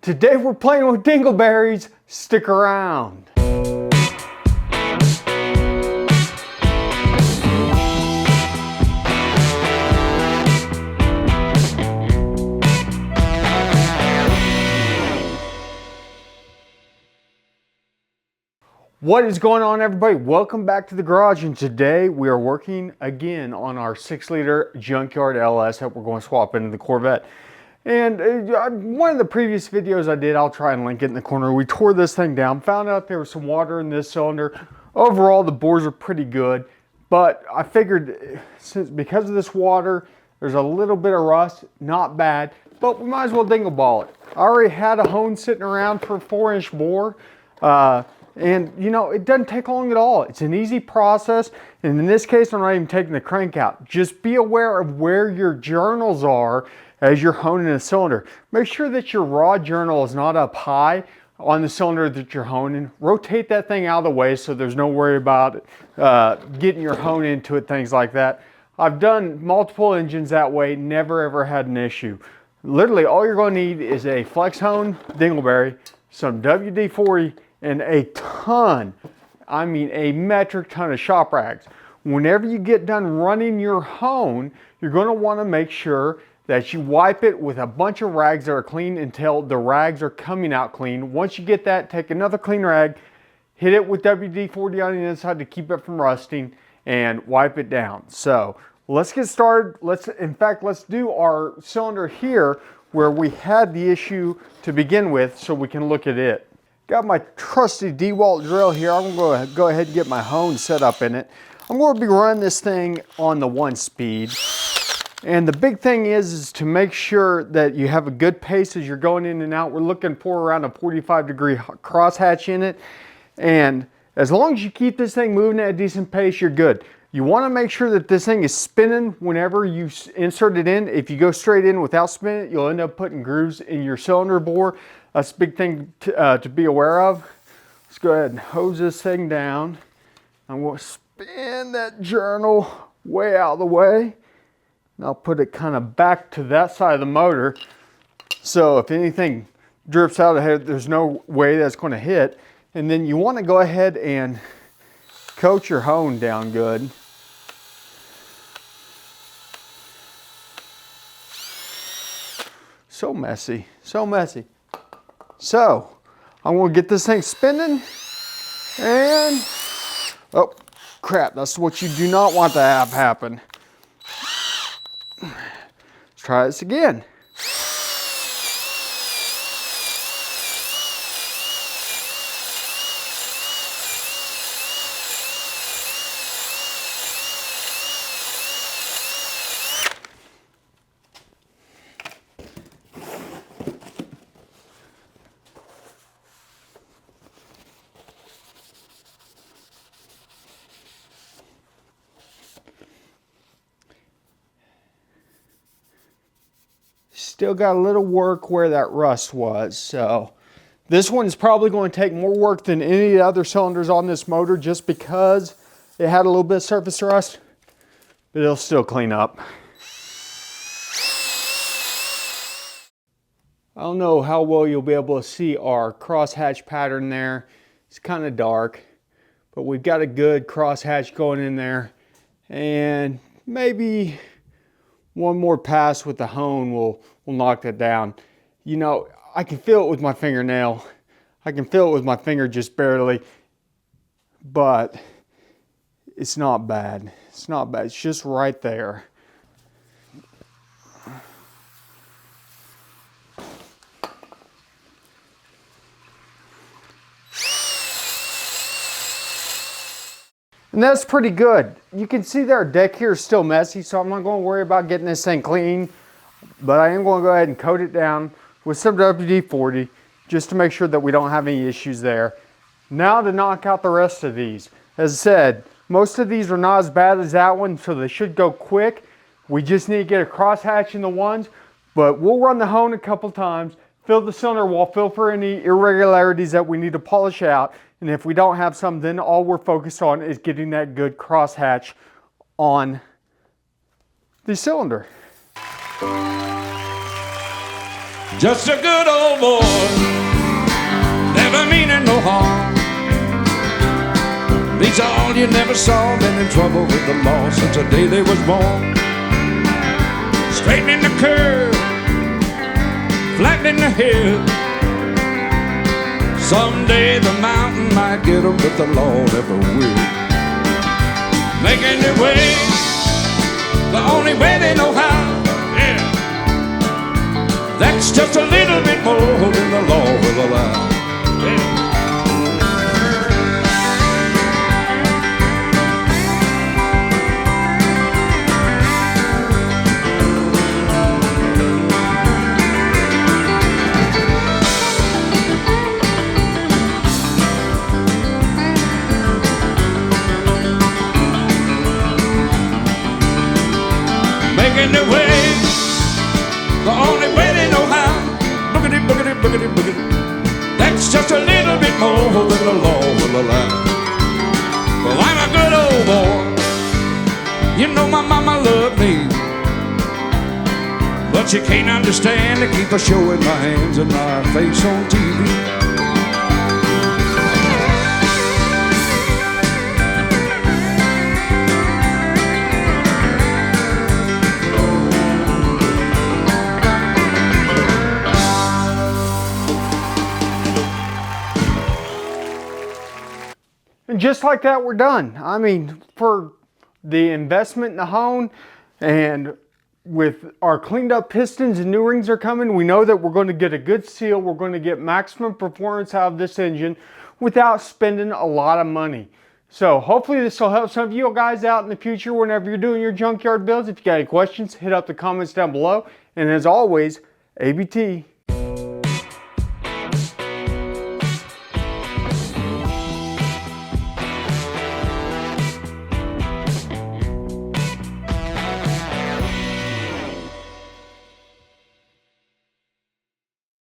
Today we're playing with dingleberries. Stick around. What is going on, everybody? Welcome back to the garage, and today we are working again on our 6-liter Junkyard LS that we're going to swap into the Corvette. And one of the previous videos I did, I'll try and link it in the corner. We tore this thing down, found out there was some water in this cylinder. Overall, the bores are pretty good, but I figured because of this water, there's a little bit of rust, not bad, but we might as well dingle ball it. I already had a hone sitting around for a 4-inch bore. And you know, it doesn't take long at all. It's an easy process. And in this case, I'm not even taking the crank out. Just be aware of where your journals are as you're honing a cylinder. Make sure that your rod journal is not up high on the cylinder that you're honing. Rotate that thing out of the way so there's no worry about getting your hone into it, things like that. I've done multiple engines that way, never ever had an issue. Literally all you're going to need is a flex hone dingleberry, some WD-40, and a ton, I mean a metric ton of shop rags. Whenever you get done running your hone, you're going to want to make sure that you wipe it with a bunch of rags that are clean until the rags are coming out clean. Once you get that, take another clean rag, hit it with WD-40 on the inside to keep it from rusting, and wipe it down. So let's get started. Let's do our cylinder here where we had the issue to begin with so we can look at it. Got my trusty DeWalt drill here. I'm going to go ahead and get my hone set up in it. I'm going to be running this thing on the 1-speed. And the big thing is to make sure that you have a good pace as you're going in and out. We're looking for around a 45-degree crosshatch in it. And as long as you keep this thing moving at a decent pace, you're good. You want to make sure that this thing is spinning whenever you insert it in. If you go straight in without spinning it, you'll end up putting grooves in your cylinder bore. That's a big thing to be aware of. Let's go ahead and hose this thing down. I'm going to spin that journal way out of the way. And I'll put it kind of back to that side of the motor. So if anything drips out of it, there's no way that's going to hit. And then you want to go ahead and coat your hone down good. So messy, so messy. So, I'm going to get this thing spinning, and, oh, crap, that's what you do not want to have happen. Let's try this again. Still got a little work where that rust was, so this one is probably going to take more work than any of the other cylinders on this motor just because it had a little bit of surface rust, but it'll still clean up. I don't know how well you'll be able to see our crosshatch pattern there. It's kind of dark, but we've got a good crosshatch going in there, and maybe one more pass with the hone will knock that down. You know, I can feel it with my fingernail. I can feel it with my finger just barely, but it's not bad. It's not bad. It's just right there. And that's pretty good. You can see that our deck here is still messy, so I'm not going to worry about getting this thing clean. But I am going to go ahead and coat it down with some WD-40 just to make sure that we don't have any issues there. Now to knock out the rest of these. As I said, most of these are not as bad as that one, so they should go quick. We just need to get a crosshatch in the ones, but we'll run the hone a couple times, fill the cylinder wall, feel for any irregularities that we need to polish out. And if we don't have some, then all we're focused on is getting that good crosshatch on the cylinder. just a good old boy, never meaning no harm. Beats all you never saw, been in trouble with the law since the day they was born. Straightening the curve, flattening the hill. Someday the mountain might get them, but the law never will. Making their way the only way they know how. Yeah, that's just a little bit more than the law will allow. Yeah. Making their way the only way they know how. Boogity, boogity, boogity, boogity. That's just a little bit more than the law will allow. Well, I'm a good old boy. You know my mama loved me, but she can't understand to keep a showing my hands and my face on TV. And just like that, we're done. I mean, for the investment in the hone, and with our cleaned up pistons and new rings are coming, we know that we're going to get a good seal. We're going to get maximum performance out of this engine without spending a lot of money. So hopefully this will help some of you guys out in the future whenever you're doing your junkyard builds. If you got any questions, hit up the comments down below. And as always, ABT.